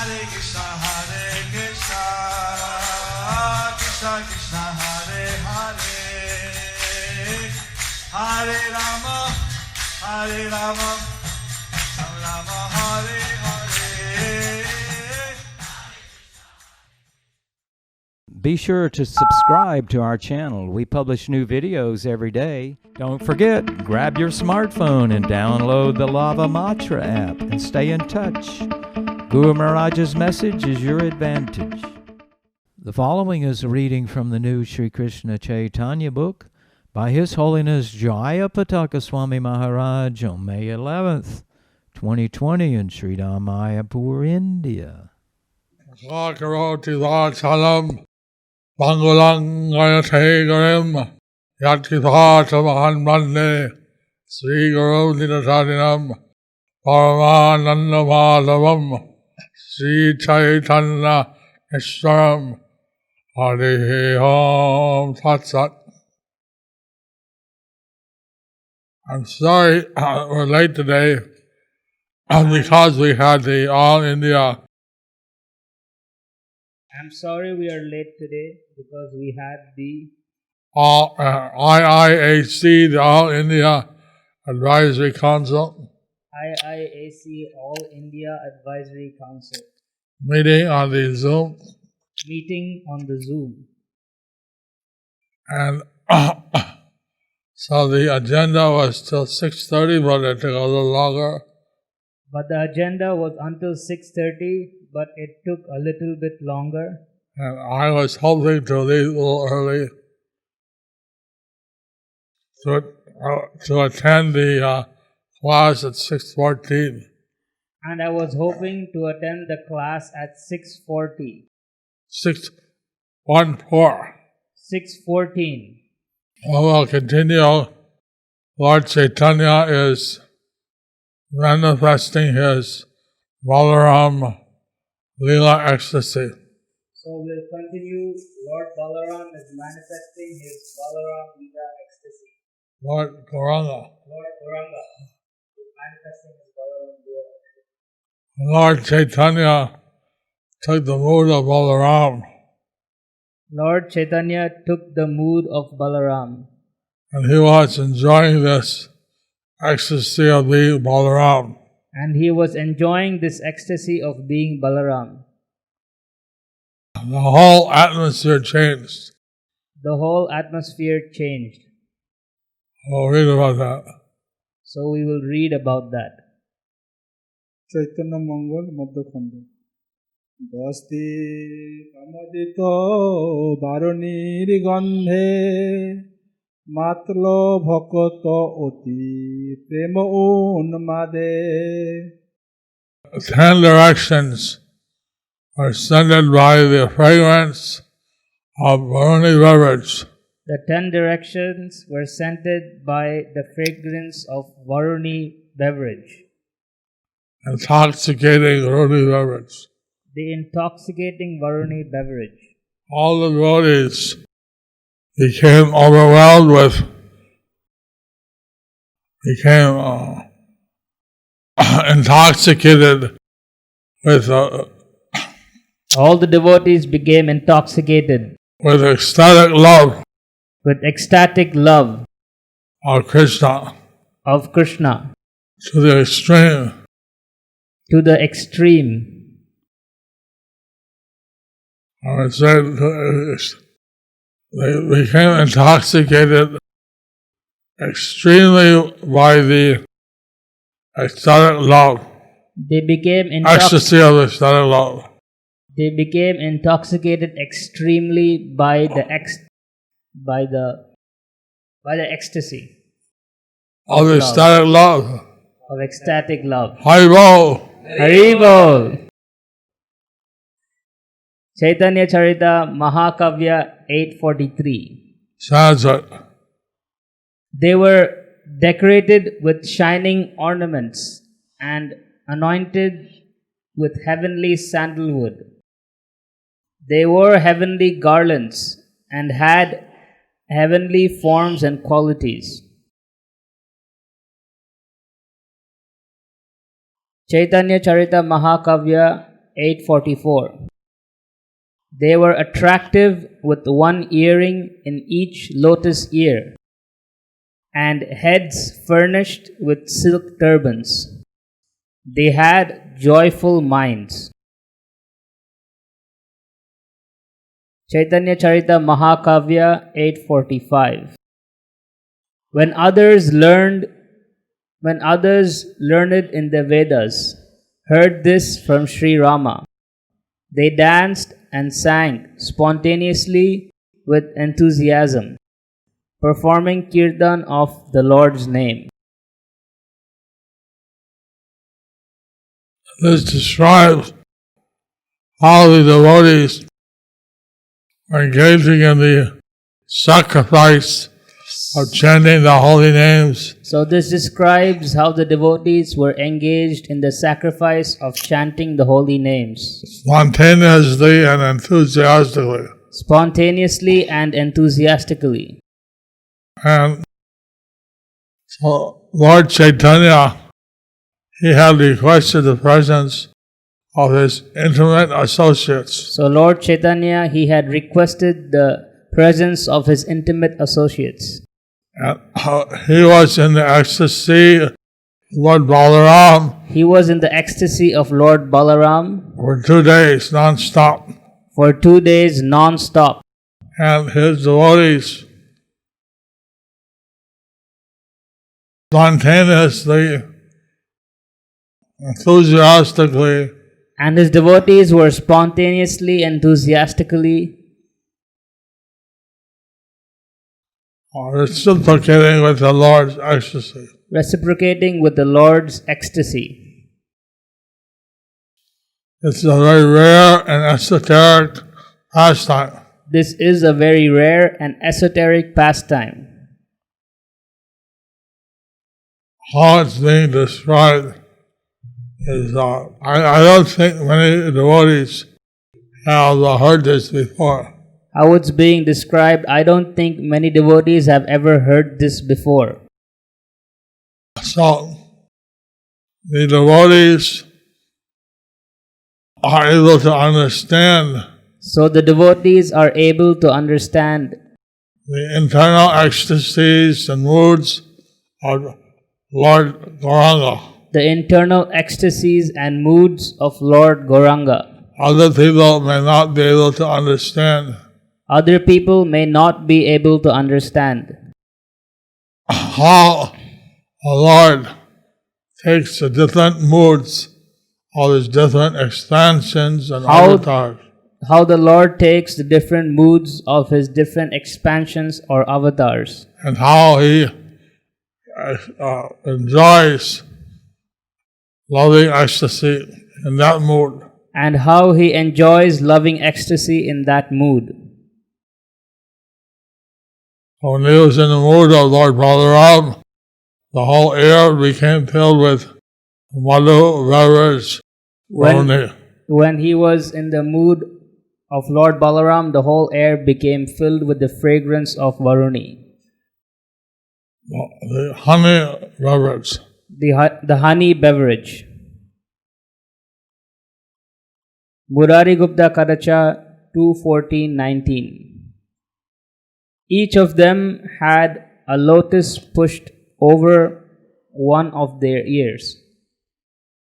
Krishna Krishna Hare Hare, Hare Rama, Hare Rama, Rama Hare Hare. Be sure to subscribe to our channel. We publish new videos every day. Don't forget, grab your smartphone and download the Lava Matra app and stay in touch. Guru Maharaj's message is your advantage. The following is a reading from the new Sri Krishna Caitanya Book by His Holiness Jayapataka Swami Maharaj on May 11th, 2020 in Sri Mayapur, India. Sakaroti Vachalam Bangulang Gayategarim Yatkithata Mahan Mande Sri Guru Dinasadinam Paramananda Madhavam Sri Chaitanya Ishwaram Hare Om Tat Sat. I'm sorry we're late today because we had the All India. I'm sorry we are late today because we had the IIAC, the All India Advisory Council. IIAC All India Advisory Council Meeting on the Zoom. And so the agenda was till 6:30, but it took a little longer. But the agenda was until 6:30, but it took a little bit longer. And I was hoping to leave a little early to attend the class at 6:14. And I was hoping to attend the class at 6:40. 6:14. 6:14. Well, we'll continue. Lord Chaitanya is manifesting his Balaram Leela ecstasy. So we'll continue. Lord Balaram is manifesting his Balaram Leela ecstasy. Lord Gauranga is manifesting his Balaram Leela ecstasy. Lord Chaitanya took the mood of Balaram. Lord Chaitanya took the mood of Balaram. And he was enjoying this ecstasy of being Balaram. And he was enjoying this ecstasy of being Balaram. The whole atmosphere changed. The whole atmosphere changed. We'll read about that. So we will read about that. Chaitanya Mangala Madhyakhanda. Basti Kamadito Baronir Gandhe Matlo Bhakoto Oti Prema Unmade. 10 directions are scented by the fragrance of Varuni beverage. The 10 directions were scented by the fragrance of Varuni beverage. Intoxicating Varuni beverage. The intoxicating Varuni beverage. All the devotees became overwhelmed with, intoxicated with all the devotees became intoxicated with ecstatic love of Krishna to the extreme. I would say they became intoxicated extremely by the ecstatic love. They became ecstasy of ecstatic love. They became intoxicated extremely by the ecstasy of ecstatic love. Of ecstatic love. Haribol. Haribol. Chaitanya Charita Mahakavya 843. Sanskrit. They were decorated with shining ornaments and anointed with heavenly sandalwood. They wore heavenly garlands and had heavenly forms and qualities. Chaitanya Charita Mahakavya 844. They were attractive with one earring in each lotus ear and heads furnished with silk turbans. They had joyful minds. Chaitanya Charita Mahakavya 845. When others learned in the Vedas heard this from Sri Rama, they danced and sang spontaneously with enthusiasm, performing kirtan of the Lord's name. This describes how the devotees are engaging in the sacrifice of chanting the holy names. So this describes how the devotees were engaged in the sacrifice of chanting the holy names. Spontaneously and enthusiastically. Spontaneously and enthusiastically. And so Lord Chaitanya, he had requested the presence of his intimate associates. So Lord Chaitanya, he had requested the presence of his intimate associates. And he was in the ecstasy of Lord Balaram. He was in the ecstasy of Lord Balaram For 2 days non-stop. for 2 days non-stop. And his devotees spontaneously, enthusiastically, And his devotees were spontaneously, enthusiastically reciprocating with the Lord's ecstasy. reciprocating with the Lord's ecstasy. It's a very rare and esoteric pastime. This is a very rare and esoteric pastime. How it's being described is, I don't think many devotees have heard this before. How it's being described, I don't think many devotees have ever heard this before. So, the devotees are able to understand So the devotees are able to understand the internal ecstasies and moods of Lord Gauranga. the internal ecstasies and moods of Lord Gauranga. Other people may not be able to understand Other people may not be able to understand how the Lord takes the different moods of his different expansions and avatars. how the Lord takes the different moods of his different expansions or avatars, And how he enjoys loving ecstasy in that mood. and how he enjoys loving ecstasy in that mood. When he was in the mood of Lord Balaram, the whole air became filled with Madhu beverage. When he was in the mood of Lord Balaram, the whole air became filled with the fragrance of Varuni, The honey beverage. the honey beverage. Murari Gupta Kadacha 2:14-19. Each of them had a lotus pushed over one of their ears,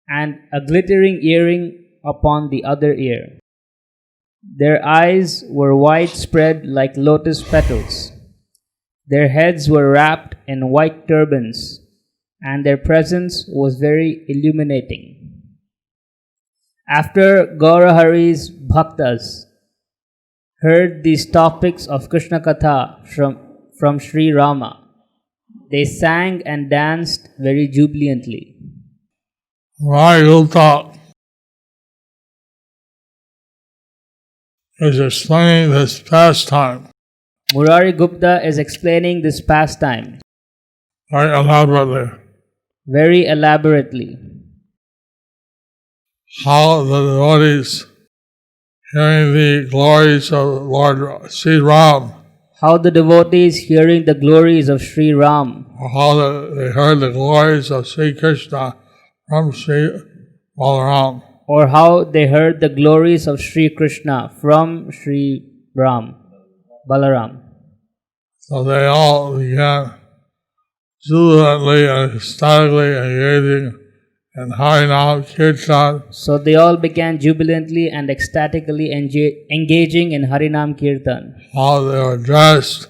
and a glittering earring upon the other ear. Their eyes were widespread like lotus petals. Their heads were wrapped in white turbans, and their presence was very illuminating. After Gaurahari's bhaktas heard these topics of Krishna Katha from Sri Rama, they sang and danced very jubilantly. Mayapur is explaining this pastime Murari Gupta is explaining this pastime very elaborately. How the devotees hearing the glories of Lord Sri Ram. How the devotees hearing the glories of Sri Ram. How they heard the glories of Sri Krishna from Sri Balaram. or how they heard the glories of Sri Krishna from Sri Balaram. So they all began jubilantly and ecstatically engaging in Harinam Kirtan. So they all began jubilantly and ecstatically engaging in Harinam Kirtan. How they were dressed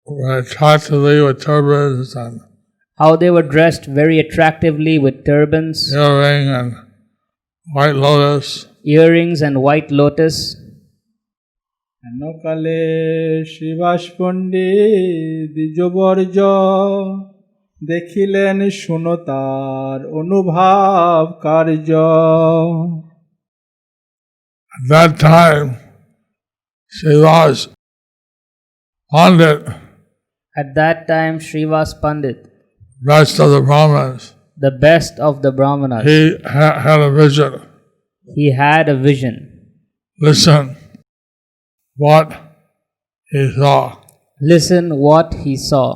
very attractively with turbans and How they were dressed very attractively with turbans, earring and white lotus. earrings and white lotus. হেনকালে শ্রীবাস পণ্ডিত দ্বিজবর্জ দেখিলেন শুনো তার অনুভব কার্য। At that time, Srivas Pandit, At that time, Srivas Pandit, best of the Brahmins, the best of the Brahmanas, he had a vision. he had a vision. Listen what he saw. Listen what he saw.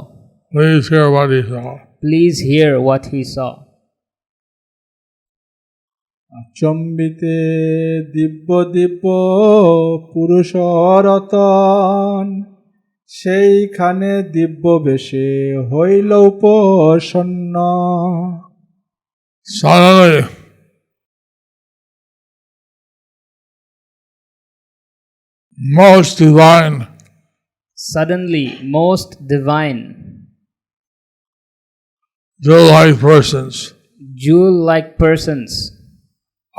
Please hear what he saw. Please hear what he saw. আচম্বিতে দিব্য দিব্য পুরুষরতন সেইখানে দিব্য বেশে হইল উপসন্ন। Suddenly, most divine, Suddenly, most divine, jewel-like persons jewel-like persons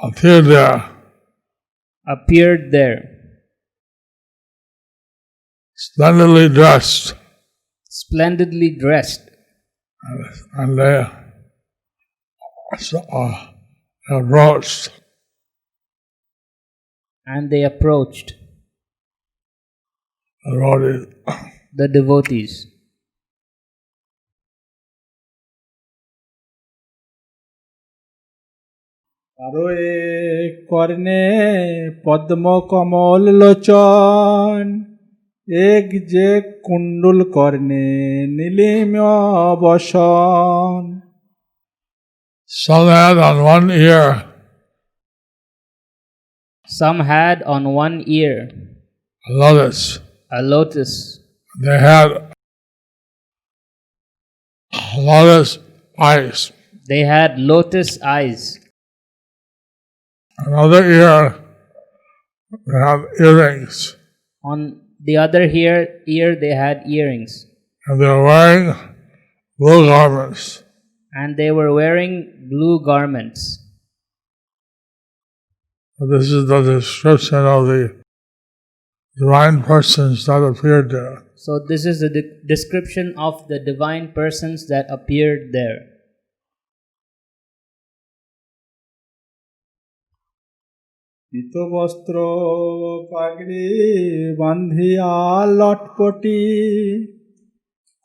appeared there, appeared there, splendidly dressed, splendidly dressed, and they approached. and they approached the devotees. কারো এ কর্ণে পদ্ম কমল লোচন এক যে কুণ্ডুল কর্ণে নীলিম বসন। Some had on one ear Some had on one ear a lotus. a lotus. They had lotus eyes. They had lotus eyes. Another ear they had earrings. On the other ear they had earrings. And they were wearing blue garments. And they were wearing blue garments. This is the description of the divine persons that appeared there. So this is the description of the divine persons that appeared there. পীত বস্ত্র পাগড়ি বান্ধিয়া লটপটি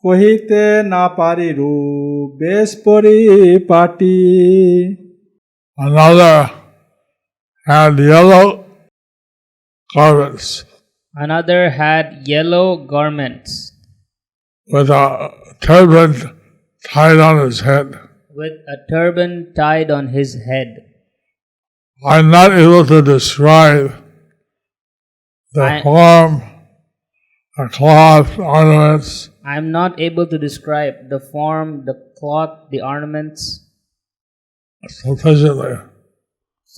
কহিতে না পারি রূপ বেশ পরিপাটি। Another had yellow garments Another had yellow garments with a turban tied on his head. with a turban tied on his head. I'm not able to describe the form, the cloth, ornaments. I'm not able to describe the form, the cloth, the ornaments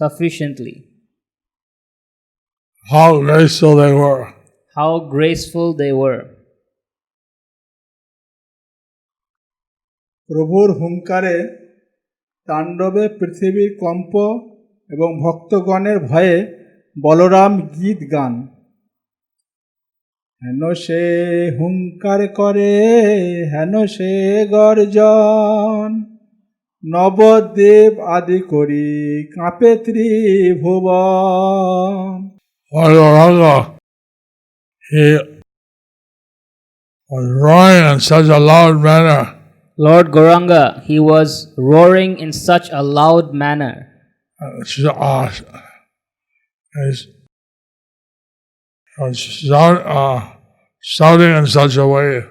sufficiently. How graceful they were. How graceful they were. প্রভুর হুঙ্কারে তাণ্ডবে পৃথিবীর comp এবং ভক্তগণের ভয়ে বলরাম গীত গান। হেন সে হুঙ্কার করে হেন সে গর্জন নবদেব আদি করি কাঁপে ত্রিভুবন। Varanga, he was roaring in such a loud manner. Lord Gauranga, he was roaring in such a loud manner. Shouting in such a way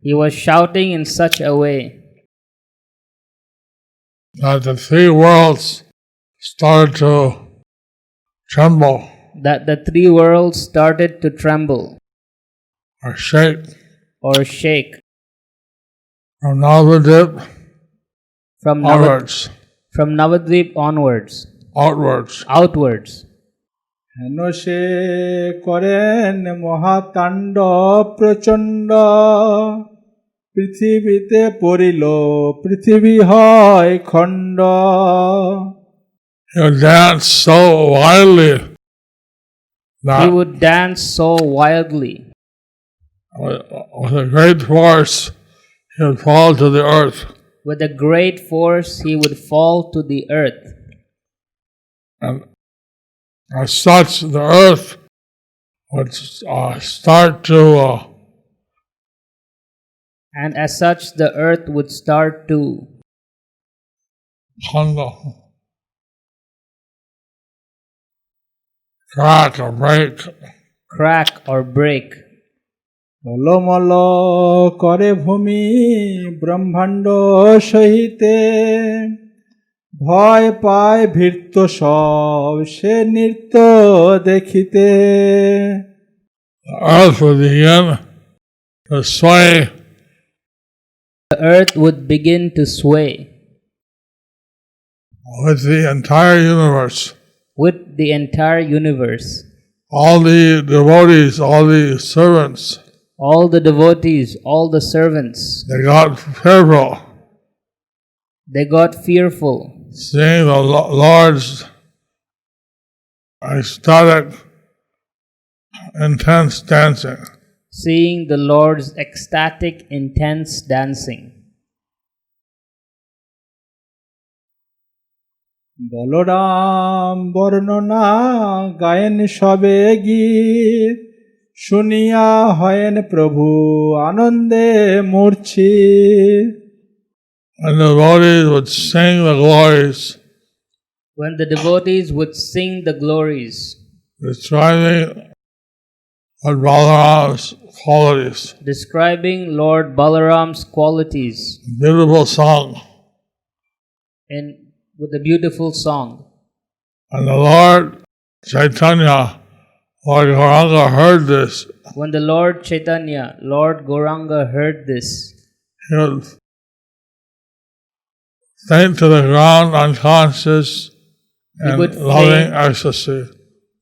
He was shouting in such a way that the three worlds started to tremble that the three worlds started to tremble or shake or shake from Navadip from onwards, Navadvip onwards, outwards. হেন সে করেন মহাতাণ্ডব প্রচণ্ড পৃথিবীতে পড়িল পৃথিবী হয় খণ্ড He would dance so wildly that He would dance so wildly. with a great force he would fall to the earth. With a great force, he would fall to the earth. And as such, the earth would start to And as such, the earth would start to crack or break. টলমল করে ভূমি ব্রহ্মাণ্ড সহিতে ভয় পায় ভীর্ত সব সে নৃত্য দেখিতে The earth would begin to sway. The earth would begin to sway With the entire universe. With the entire universe. All the devotees, all the servants. All the devotees, all the servants. They got fearful. They got fearful. Seeing the Lord's ecstatic, intense dancing. Seeing the Lord's ecstatic, intense dancing. Balaram বর্ণনা গায়েন সবে গীত শুনিয়া হয়েন প্রভু আনন্দে মূর্ছিত When the devotees would sing the glories, when the devotees would sing the glories, describing Lord Balaram's qualities, describing Lord Balaram's qualities, beautiful song, and with a beautiful song. and the Lord Chaitanya, Lord Gauranga heard this. When the Lord Chaitanya, Lord Gauranga heard this, He would faint to the ground unconscious in loving ecstasy.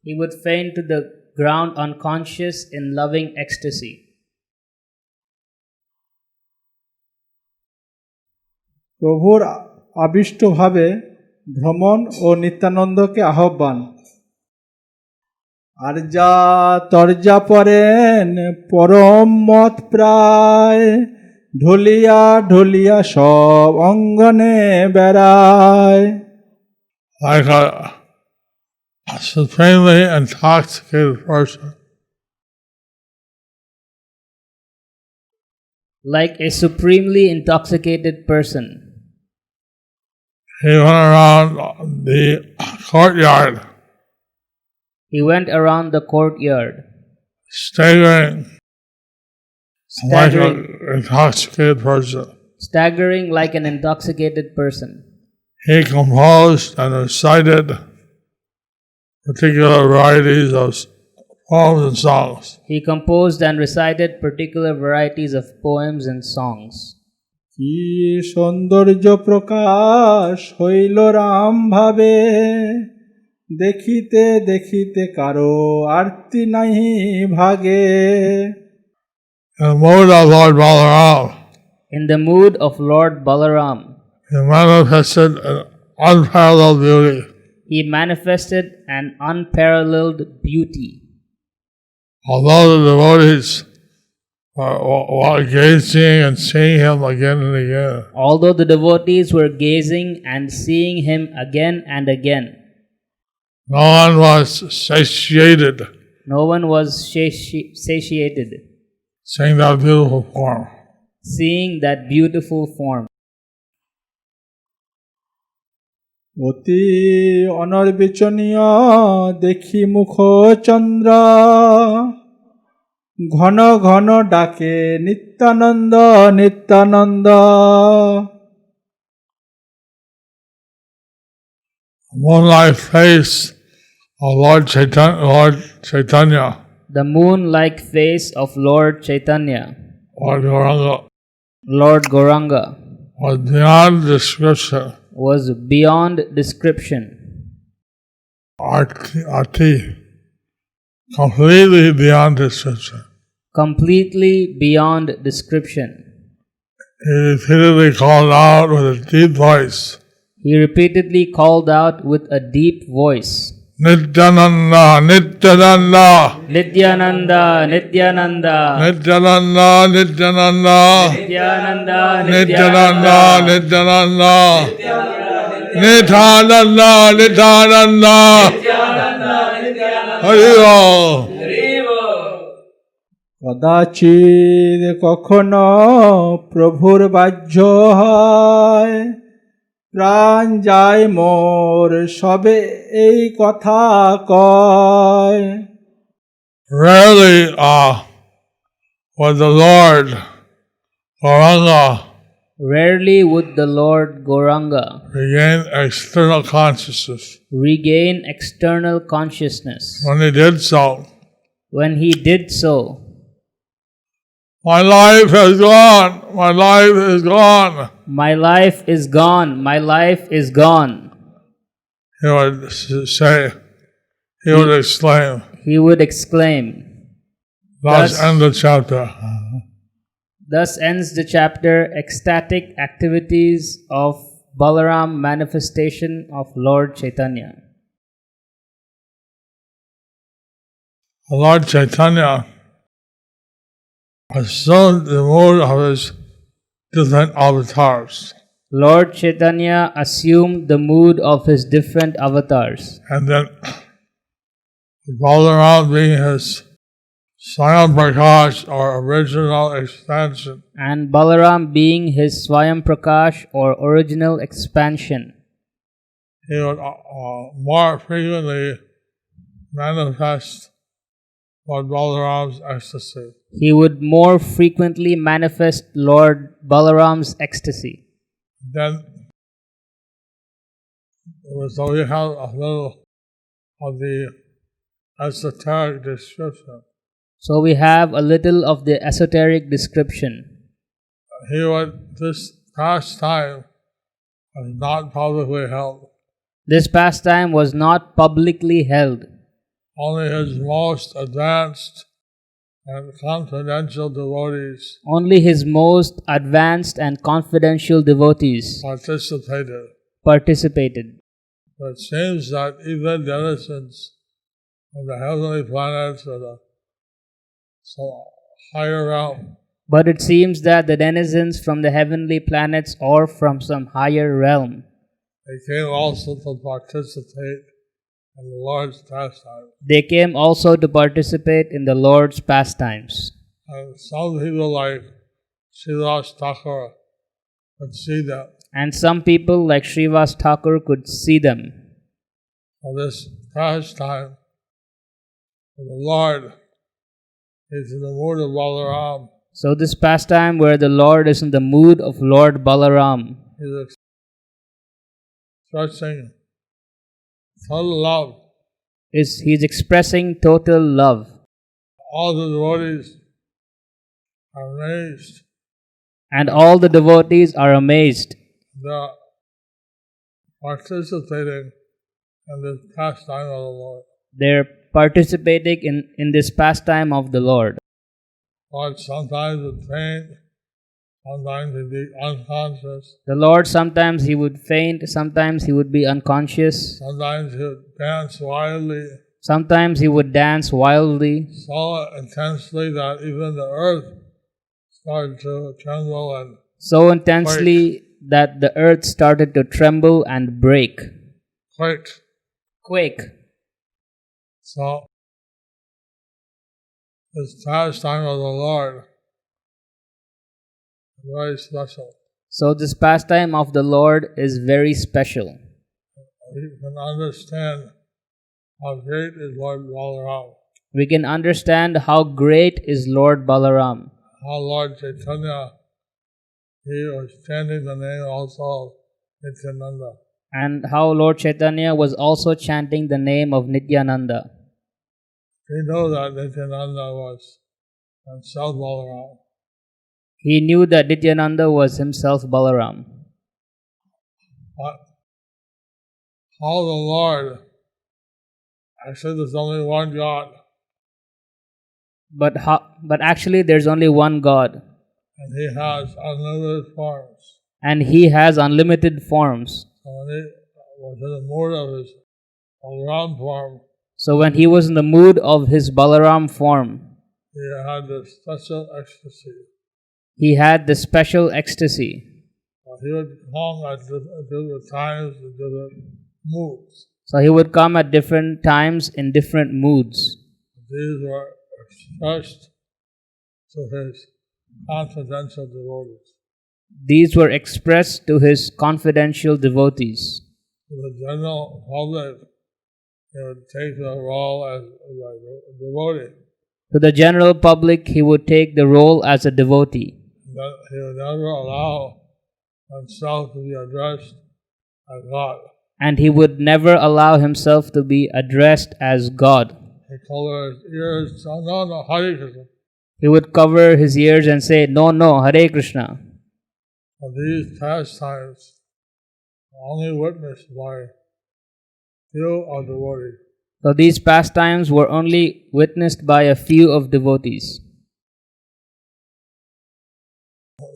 He would faint to the ground unconscious in loving ecstasy. প্রভুর আবিষ্টভাবে ভ্রমণ ও নিত্যানন্দকে আহ্বান আর যা তরজা পরেন পরম মত প্রায় ঢলিয়া ঢলিয়া সব অঙ্গনে বেড়ায় Like a supremely intoxicated person. Like a supremely intoxicated person. He went around the courtyard. He went around the courtyard, Staggering like an intoxicated person. Staggering like an intoxicated person. He composed and recited particular varieties of poems and songs. He composed and recited particular varieties of poems and songs. কি সৌন্দর্য প্রকাশ হইল রাম ভাবে দেখিতে দেখিতে কারো আরতি নাহি ভাগে In the mood of Lord Balaram, In the mood of Lord Balaram, he manifested an unparalleled beauty. he manifested an unparalleled beauty. Although the devotees were gazing and seeing him again and again, Although the devotees were gazing and seeing him again and again, no one was satiated no one was satiated seeing that beautiful form. seeing that beautiful form. অতি অনর্বিচনীয় দেখি মুখ চন্দ্র ঘন ঘন ডাকে Nityananda Nityananda moonlight face of Lord Chaitanya, The moon-like face of Lord Chaitanya, Lord Gauranga, Lord Gauranga, was beyond description. was beyond description. Ati, completely beyond description. Completely beyond description. He repeatedly called out with a deep voice, He repeatedly called out with a deep voice, Nityananda, Nityananda, Nityananda, Nityananda, Nityananda, Nityananda, Nityananda, Nityananda, Nityananda, Nityananda, Nityananda, Hari কদাচিৎ কখনো প্রভুর বাহ্য হয়, প্রাণ যায় মোর সবে এই কথা কয়। Rarely would the Lord Gauranga Rarely would the Lord Gauranga regain external consciousness. regain external consciousness. When he did so, When he did so, my life has gone, my life is gone. my life is gone, my life is gone. He would say, he would exclaim. He would exclaim. Thus Thus- end the chapter. Thus ends the chapter, Ecstatic Activities of Balaram Manifestation of Lord Chaitanya. Lord Chaitanya assumed the mood of his different avatars. Lord Chaitanya assumed the mood of his different avatars. And then Balaram being his Swayam Prakash or original expansion. And Balaram being his Swayam Prakash or original expansion. He would more frequently manifest Lord Balaram's ecstasy. He would more frequently manifest Lord Balaram's ecstasy. Then, so we have a little of the esoteric description. So we have a little of the esoteric description. This pastime was not publicly held. This pastime was not publicly held. Only his most advanced and confidential devotees Only his most advanced and confidential devotees participated. But it seems that even denizens of the heavenly planets or the higher realm, But it seems that the denizens from the heavenly planets or from some higher realm, they came also to participate in the Lord's pastime. they came also to participate in the Lord's pastimes. And some people like Srivas Thakur could see them. And some people like Srivas Thakur could see them. So this pastime of the Lord is in the mood of Balaram. So this pastime where the Lord is in the mood of Lord Balaram, He's expressing total love. he's expressing total love. All the devotees are amazed. And all the devotees are amazed. They're participating in this pastime of the Lord. They're participating in this pastime of the Lord. Lord sometimes would faint, sometimes he'd be unconscious, The Lord sometimes he would faint, sometimes he would be unconscious, sometimes he would dance wildly, sometimes he would dance wildly, so intensely that even the earth started to tremble and so intensely that the earth started to tremble and break. quake. So, this pastime of the Lord is very special. So this pastime of the Lord is very special. You can understand how great is Lord Balaram, We can understand how great is Lord Balaram. how Lord Chaitanya, he was chanting the name also of Nityananda. and how Lord Chaitanya was also chanting the name of Nityananda. He knew that Nityananda was himself Balaram. He knew that Nityananda was himself Balaram. But how the Lord, actually there's only one God, But actually there's only one God, and He has unlimited forms. and He has unlimited forms. So when He was in the mood of His Balaram form, So when He was in the mood of His Balaram form, He had this special ecstasy. He had this special ecstasy. He would come at different times in different moods. So He would come at different times in different moods. These were expressed to His confidential devotees. These were expressed to His confidential devotees. To the general public, He would take the role as a devotee. To the general public, He would take the role as a devotee. That He would never allow Himself to be addressed as God. And He would never allow Himself to be addressed as God. He covered His ears, no, Hare Krishna. He would cover His ears and say, no, Hare Krishna. But these pastimes are only witnessed by few of devotees. So these pastimes were only witnessed by a few of devotees.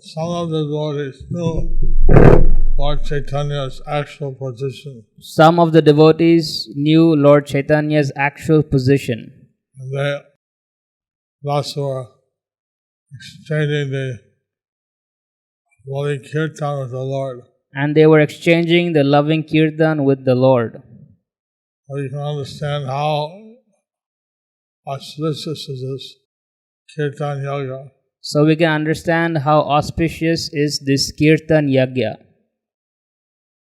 Some of the devotees knew Lord Chaitanya's actual position. Some of the devotees knew Lord Chaitanya's actual position. And they thus were exchanging the loving kirtan with the Lord. And they were exchanging the loving kirtan with the Lord. So you can understand how auspicious is this kirtan yoga. So we can understand how auspicious is this kirtan yagya.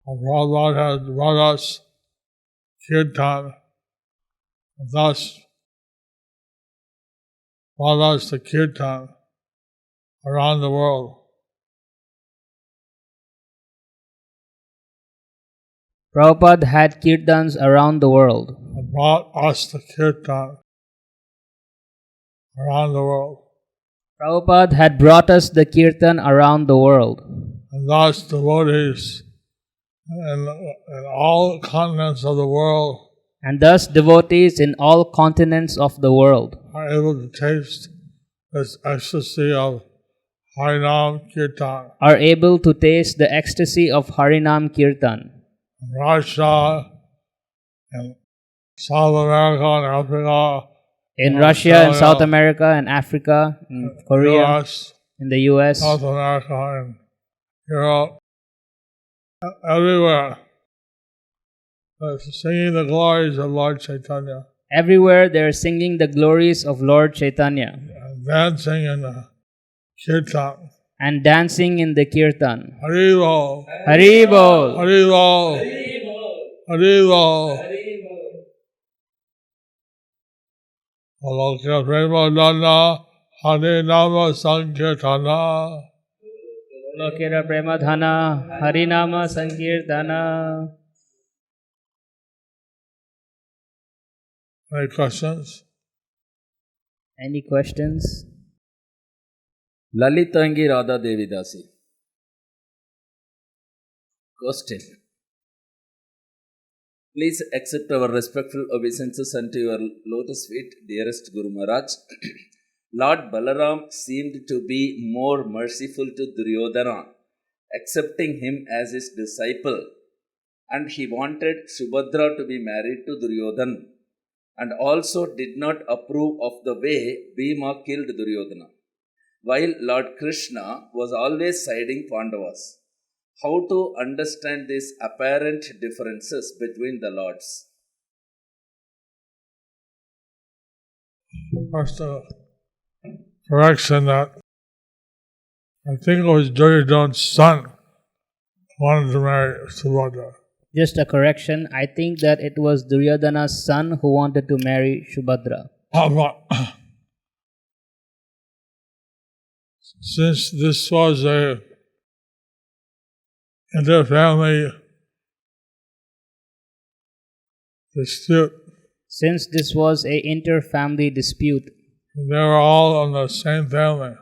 Prabhupada has brought us kirtan, and thus brought us the kirtan around the world. Prabhupada had kirtans around the world. And brought us the kirtan around the world. Prabhupada had brought us the kirtan around the world. And thus devotees in all continents of the world And thus devotees in all continents of the world are able to taste this ecstasy of Harinam Kirtan. are able to taste the ecstasy of Harinam Kirtan. In Russia, and South America and Africa, In Russia and South America and Africa, in Korea, US, in the US, South America and Europe, everywhere. Singing the glories of Lord Chaitanya everywhere they are singing the glories of Lord Chaitanya and dancing in the kirtan. and dancing in the kirtan. Haribo, Haribol! Haribo, Haribo. Alokya Prema Dana, Hare Nama Sankirtana. Lokera Premadhana, Harinama Sankirtana. Any questions? Any questions? Lalitangi Radha Devidasi. Question. Please accept our respectful obeisances unto your lotus feet, dearest Guru Maharaj. Lord Balaram seemed to be more merciful to Duryodhana, accepting him as his disciple, and he wanted Subhadra to be married to Duryodhana, and also did not approve of the way Bhima killed Duryodhana, while Lord Krishna was always siding Pandavas. How to understand these apparent differences between the lords? First, correction that I think it was Duryodhana's son who wanted to marry Subhadra. Just a correction. I think that it was Duryodhana's son who wanted to marry Subhadra. Since this was a inter-family dispute. Since this was a inter-family dispute, They were all in the same family.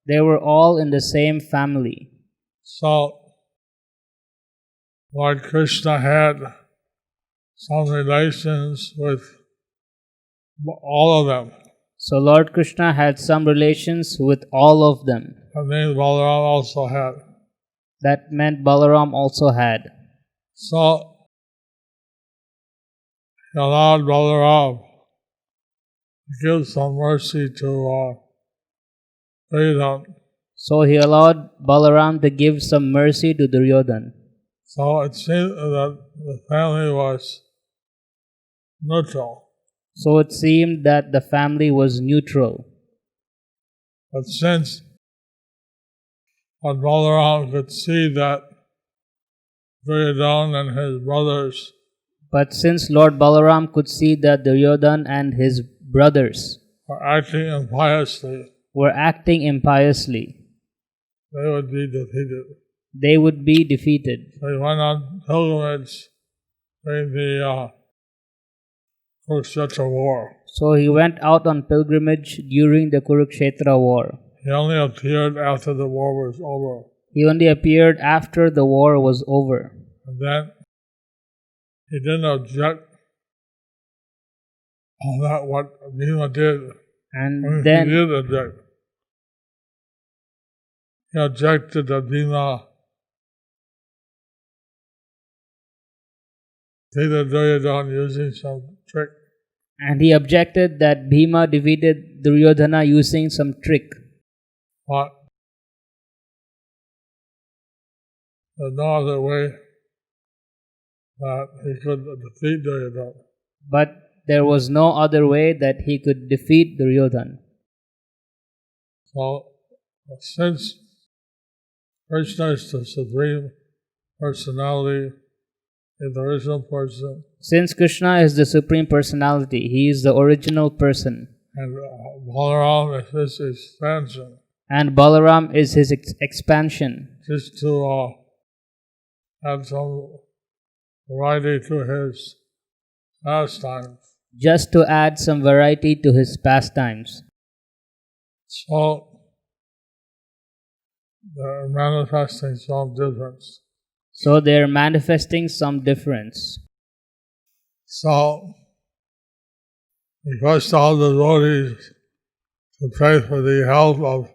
they were all in the same family. So Lord Krishna had some relations with all of them. So Lord Krishna had some relations with all of them. That means Balaram also had. That meant Balaram also had. So he allowed Balaram to give some mercy to Duryodhana. So he allowed Balaram to give some mercy to Duryodhana. So it seemed that the family was neutral. So it seemed that the family was neutral. But since Balaram could see that Duryodhana and his brothers But since Lord Balaram could see that Duryodhana and his brothers were acting impiously, were acting impiously, they would be defeated. they would be defeated. So he went on pilgrimage during the Kurukshetra war. So he went out on pilgrimage during the Kurukshetra war. He only appeared after the war was over. He only appeared after the war was over. And then he didn't object on that what Bhima did. And He then did object. He objected that Bhima defeated Duryodhana using some trick. And he objected that Bhima defeated Duryodhana using some trick. But there's no other way that he could defeat Duryodhana. But there was no other way that he could defeat Duryodhana. So, since Krishna is the Supreme Personality, is the original person, Since Krishna is the Supreme Personality, he is the original person. and Balaram is his expansion, And Balaram is his expansion. just to add some variety to his pastimes. Just to add some variety to his pastimes. So, they're manifesting some difference. So they are manifesting some difference. So, request all the devotees to pray for the health of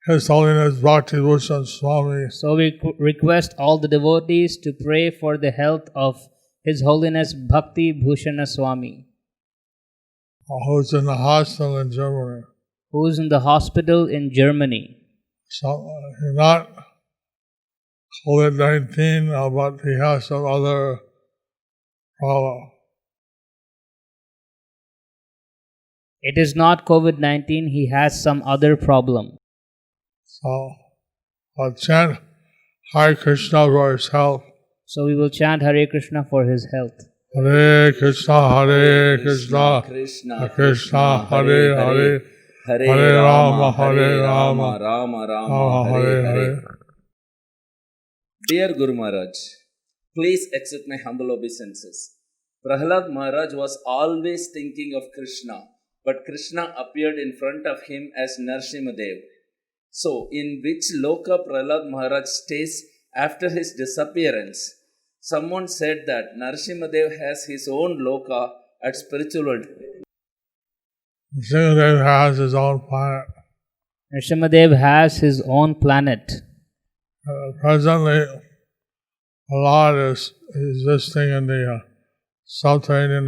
His Holiness Bhakti Bhushan Swami, So we request all the devotees to pray for the health of His Holiness Bhakti Bhushana Swami, who's in the hospital in Germany. who is in the hospital in Germany. So, he's not COVID-19, but he has some other problem. It is not COVID-19, he has some other problem. So, I'll chant Hare Krishna for his health. So we will chant Hare Krishna for his health. Hare Krishna, Hare Krishna, Krishna Krishna, Hare Hare, Hare Rama, Hare Rama, Rama Rama, Hare Hare. Dear Guru Maharaj, please accept my humble obeisances. Prahlad Maharaj was always thinking of Krishna, but Krishna appeared in front of him as Narsimhadev. So, in which loka Prahlad Maharaj stays after his disappearance? Someone said that Narsimhadev has his own loka at spiritual world. Nrsimhadev has his own planet. Nrsimhadev has his own planet. Presently, a lot is existing in the subterranean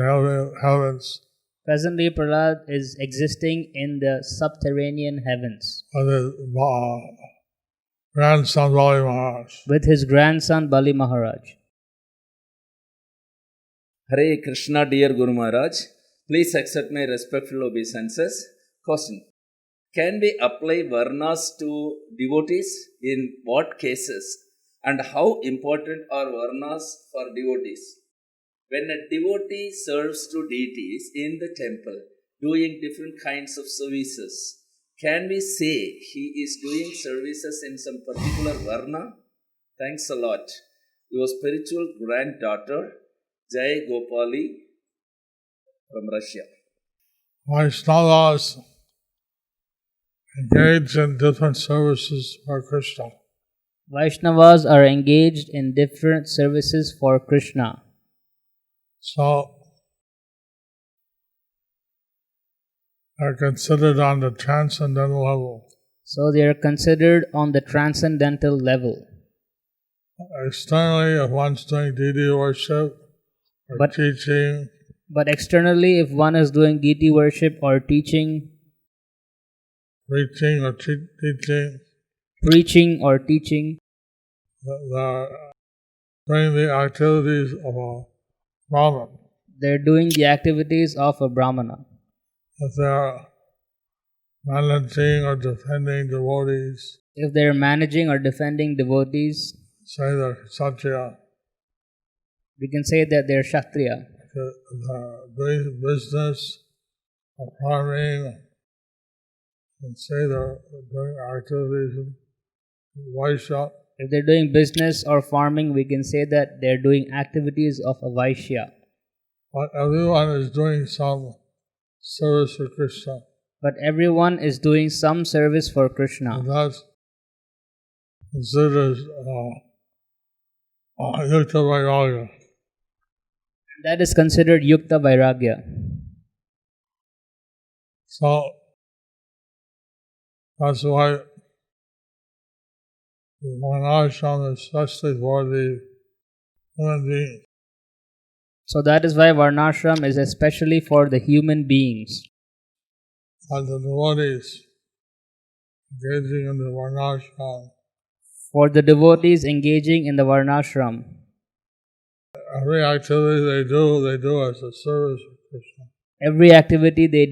heavens. Presently, Prahlad is existing in the subterranean heavens With his grandson Bali Maharaj. with his grandson Bali Maharaj. Hare Krishna, dear Guru Maharaj, please accept my respectful obeisances. Question: can we apply varnas to devotees? In what cases? And how important are varnas for devotees? When a devotee serves to deities in the temple, doing different kinds of services, can we say he is doing services in some particular varna? Thanks a lot. Your spiritual granddaughter, Jayapataka, from Russia. Vaishnavas engage in different services for Krishna. Vaishnavas are engaged in different services for Krishna. So are considered on the transcendental level. So they are considered on the transcendental level. Externally, if one's doing deity worship or teaching, But externally, if one is doing deity worship or teaching, preaching or teaching, they're doing the activities of a Brahman. they're doing the activities of a Brahmana. If they're managing or defending devotees, If they're managing or defending devotees, say they're Kshatriya. we can say that they're Kshatriya. If they're doing business or farming, and say they're doing activities in Vaishya. If they're doing business or farming, we can say that they're doing activities of a Vaishya. But everyone is doing some service for Krishna. But everyone is doing some service for Krishna. And that's considered Yukta Vairagya. That is considered Yukta Vairagya. So that's why the Varnashram is especially for the human beings. So that is why Varnashram is especially for the human beings. And the devotees engaging in the Varnashram. For the devotees engaging in the Varnashram. Every activity they do as a service for Krishna. Every activity they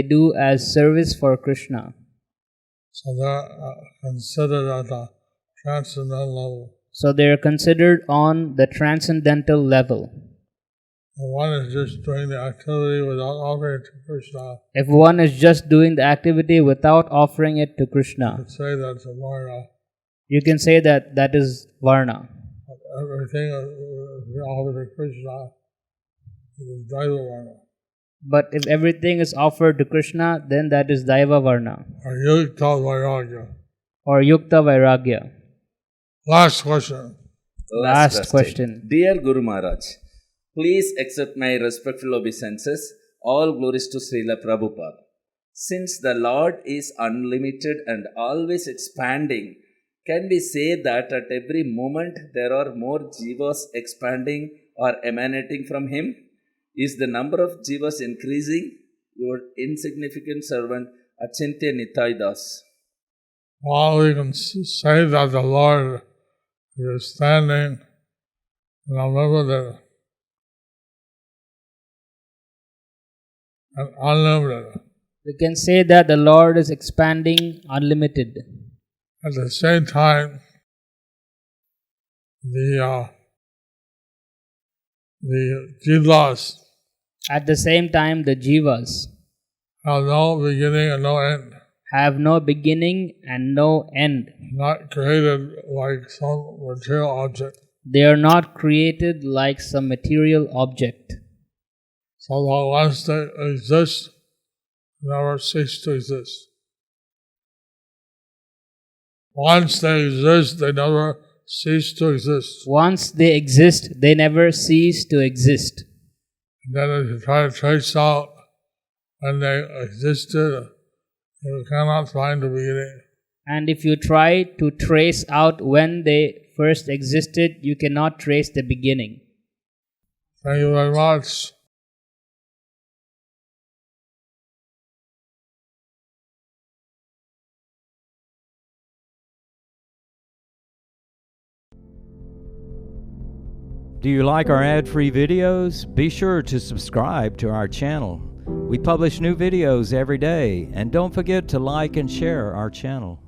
do as service for Krishna. So they're considered at the transcendental level. So they are considered on the transcendental level. And one is just doing the activity without offering it to Krishna. If one is just doing the activity without offering it to Krishna, You could say that's a Varna. you can say that that is Varna. But everything is offered to Krishna is Daiva Varna. But if everything is offered to Krishna, then that is Daiva Varna Or Yukta Vairagya. or Yukta Vairagya. Last question. Last question. Dear Guru Maharaj, please accept my respectful obeisances. All glories to Srila Prabhupada. Since the Lord is unlimited and always expanding, can we say that at every moment there are more jivas expanding or emanating from Him? Is the number of jivas increasing? Your insignificant servant, Achintya Nitai Das. Well, we can say that the Lord is standing in unlimited and unlimited. We can say that the Lord is expanding unlimited. At the same time, the jivas At the same time, the jivas have no beginning and no end. have no beginning and no end. Not created like some material object. They are not created like some material object. So that once they exist, never cease to exist. Once they exist, they never cease to exist. Once they exist, they never cease to exist. And then if you try to trace out when they existed, you cannot find the beginning. And if you try to trace out when they first existed, you cannot trace the beginning. Thank you very much. Do you like our ad-free videos? Be sure to subscribe to our channel. We publish new videos every day, and don't forget to like and share our channel.